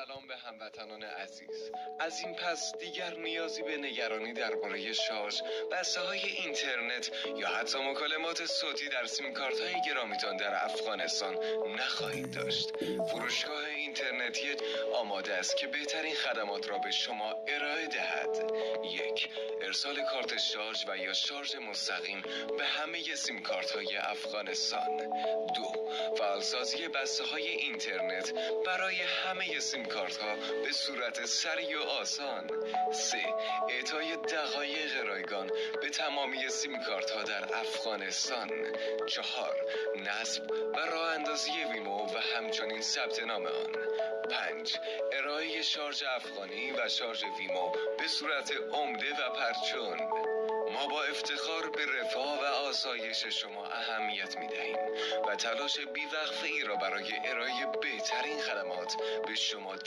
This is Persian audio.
سلام به هموطنان عزیز. از این پس دیگر نیازی به نگرانی درباره شارژ، بسته‌های اینترنت یا حتی مکالمات صوتی در سیم‌کارت‌های گرامیتان در افغانستان نخواهید داشت. فروشگاه اینترنتی آماده است که بهترین خدمات را به شما ارائه دهد. 1. ارسال کارت شارژ و یا شارژ مستقیم به همه سیم‌کارت‌های افغانستان. 2. فعالسازی بسته‌های اینترنت برای همه سیم‌کارت‌ها به صورت سریع و آسان. 3. اعطای دقایق رایگان به تمامی سیم‌کارت‌ها در افغانستان. 4. نصب و راه اندازی ویمو و همچنین ثبت نام آن. 5. ارائه شارژ افغانی و شارژ ویمو به صورت عمده و پرچون. ما با افتخار به رفاه و آسایش شما اهمیت می‌دهیم و تلاش بی‌وقفه‌ای را برای ارائه بهترین خدمات به شما